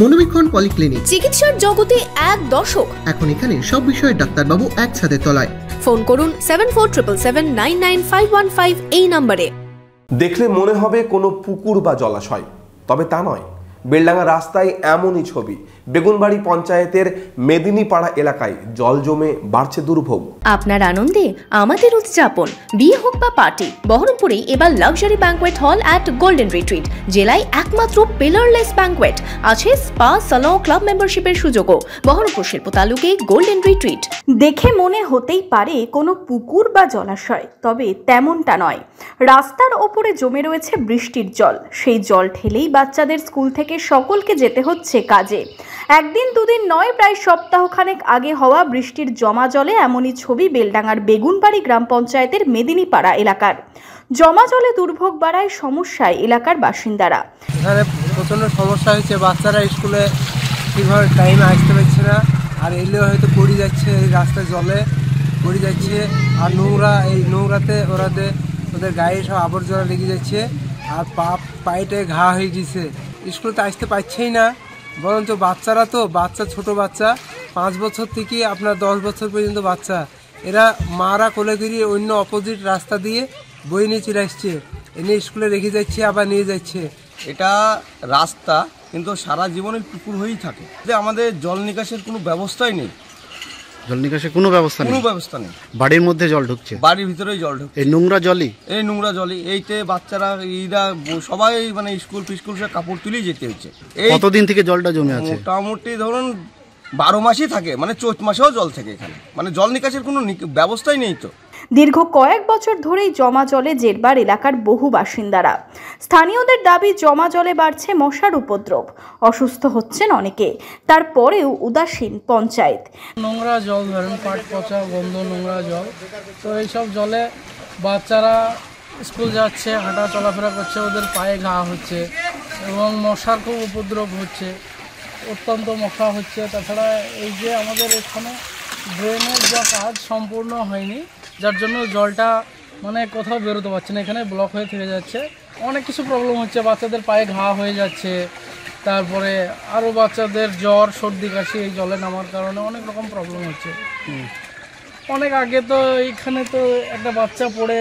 মনোবীক্ষণ polyclinic, চিকিৎসার জগতে এক দশক। এখন এখানে সব বিষয়ে ডাক্তারবাবু এক ছাদের তলায়। ফোন করুন 7477799515 এই নম্বরে। দেখলে মনে হবে কোনো পুকুর বা জলাশয়, তবে তা নয়। বেলডাঙ্গা রাস্তায় এমনই ছবি। বেগুনবাড়ি পঞ্চায়েতের মেদিনীপাড়া এলাকায় জল জমে বাড়ছে দুর্ভোগ। আপনার আনন্দে আমাদের উদযাপন। বিয়ে হোক বা পার্টি, বহরমপুরে এবার luxury banquet hall at golden retreat. জেলায় একমাত্র পিলারলেস ব্যাংকোয়েট। আছে স্পা, সালন, ক্লাব মেম্বারশিপের সুযোগও। বহরমপুর শিল্প তালুকে গোল্ডেন রিট্রিট। দেখে মনে হতেই পারে কোনো পুকুর বা জলাশয়, তবে তেমনটা নয়। রাস্তার ওপরে জমে রয়েছে বৃষ্টির জল। সেই জল ঠেলেই বাচ্চাদের স্কুল থেকে সকলকে যেতে হচ্ছে কাজে। একদিন দুদিন নয়, প্রায় সপ্তাহখানেক আগে হওয়া বৃষ্টির জমা জলে এমনই ছবি বেলডাঙ্গার বেগুনবাড়ি গ্রাম পঞ্চায়েতের মেদিনীপাড়া এলাকার। জমা জলে দুর্ভোগ বাড়ায় সমস্যায় এলাকার বাসিন্দারা। এখানে প্রচণ্ড সমস্যা হয়েছে, বাচ্চারা স্কুলে ঠিকভাবে টাইমে আসতে পারছে না, আর এলেও হয়তো পড়ে যাচ্ছে, এই রাস্তায় জলে পড়ে যাচ্ছে। আর এই নোংরাতে ওদের গায়ে সব আবর্জনা লেগে যাচ্ছে, আর পায়েতে ঘা হয়ে গেছে। স্কুলে তো আসতে পারছেই না, বরঞ্চ বাচ্চা ছোট বাচ্চা 5 বছর থেকে আপনার 10 বছর পর্যন্ত বাচ্চা, এরা মারা কোলে করে অন্য অপোজিট রাস্তা দিয়ে বই নিয়ে চলে আসছে, এনে স্কুলে রেখে যাচ্ছে, আবার নিয়ে যাচ্ছে। এটা রাস্তা, কিন্তু সারা জীবনের পুকুর হয়েই থাকে। আমাদের জল নিকাশের কোনো ব্যবস্থাই নেই। জল নিকাশের কোনো ব্যবস্থা নেই। বাড়ির মধ্যে জল ঢুকছে, বাড়ির ভিতরেই জল ঢুকছে। এই নোংরা জলই এইতে বাচ্চারা সবাই স্কুল সব কাপড় তুলেই যেতে হচ্ছে। কতদিন থেকে জলটা জমে আছে? মোটামুটি ধরুন 12 মাসই থাকে, চৈত মাসেও জল থাকে এখানে। জল নিকাশের কোনো ব্যবস্থাই নেই তো। দীর্ঘ কয়েক বছর ধরেই জমা জলে জেরবার এলাকার বহু বাসিন্দারা। স্থানীয়দের দাবি, জমা জলে বাড়ছে মশার উপদ্রব, অসুস্থ হচ্ছেন অনেকে। তারপরেও উদাসীন পঞ্চায়েত। নোংরা জল, ধরেন পাট পচা গন্ধ নোংরা জল, তো এইসব জলে বাচ্চারা স্কুল যাচ্ছে, হাঁটা চলাফেরা করছে, ওদের পায়ে ঘা হচ্ছে এবং মশার খুব উপদ্রব হচ্ছে, অত্যন্ত মশা হচ্ছে। তাছাড়া এই যে আমাদের এখানে ড্রেনের যা কাজ সম্পূর্ণ হয়নি, যার জন্য জলটা কোথাও বেরোতে পারছে না, এখানে ব্লক হয়ে থেকে যাচ্ছে। অনেক কিছু প্রবলেম হচ্ছে, বাচ্চাদের পায়ে ঘা হয়ে যাচ্ছে, তারপরে আরও বাচ্চাদের জ্বর সর্দি কাশি এই জলে নামার কারণে অনেক রকম প্রবলেম হচ্ছে। অনেক আগে তো এইখানে তো একটা বাচ্চা পড়ে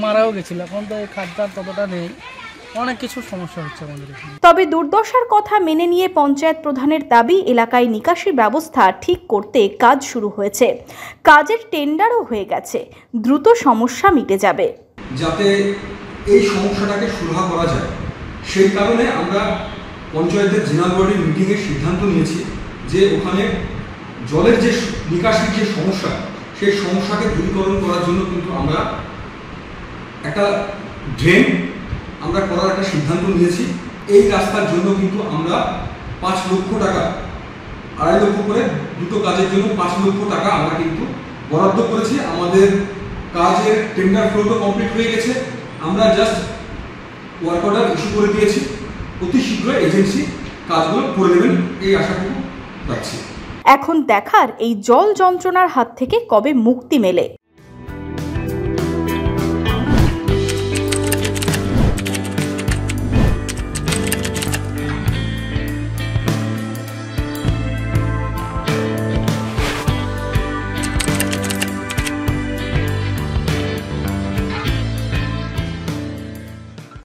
মারাও গেছিল, এখন তো এই খাদ্যার ততটা নেই, অনেক কিছু সমস্যা হচ্ছে আমাদের এখানে। তবে দুর্দশার কথা মেনে নিয়ে পঞ্চায়েত প্রধানের দাবি, এলাকায় নিকাশি ব্যবস্থা ঠিক করতে কাজ শুরু হয়েছে। কাজের টেন্ডারও হয়ে গেছে, দ্রুত সমস্যা মিটে যাবে। যাতে এই সমস্যাটাকে সুরাহা করা যায়, সেই কারণে আমরা পঞ্চায়েতের জেনারেল বডির মিটিংয়ে সিদ্ধান্ত নিয়েছি যে ওখানে জলের যে নিকাশির যে সমস্যা, সেই সমস্যাকে দূরীকরণ করার জন্য কিন্তু আমরা একটা ড্রেন আমরা করার একটা সিদ্ধান্ত নিয়েছি। এই রাস্তার জন্য কিন্তু আমরা 5 লক্ষ টাকা, 2.5 লক্ষ করে দুটো কাজের জন্য 5 লক্ষ টাকা আমরা কিন্তু বরাদ্দ করেছি। আমাদের কাজের টেন্ডার ফ্লো কমপ্লিট হয়ে গেছে, আমরা জাস্ট ওয়ার্ক অর্ডার ইস্যু করে দিয়েছি। অতি শীঘ্রই এজেন্সি কাজগুলো করে দেবেন এই আশাটুকু রাখছি। এখন দেখার, এই জল যন্ত্রণার হাত থেকে কবে মুক্তি মেলে।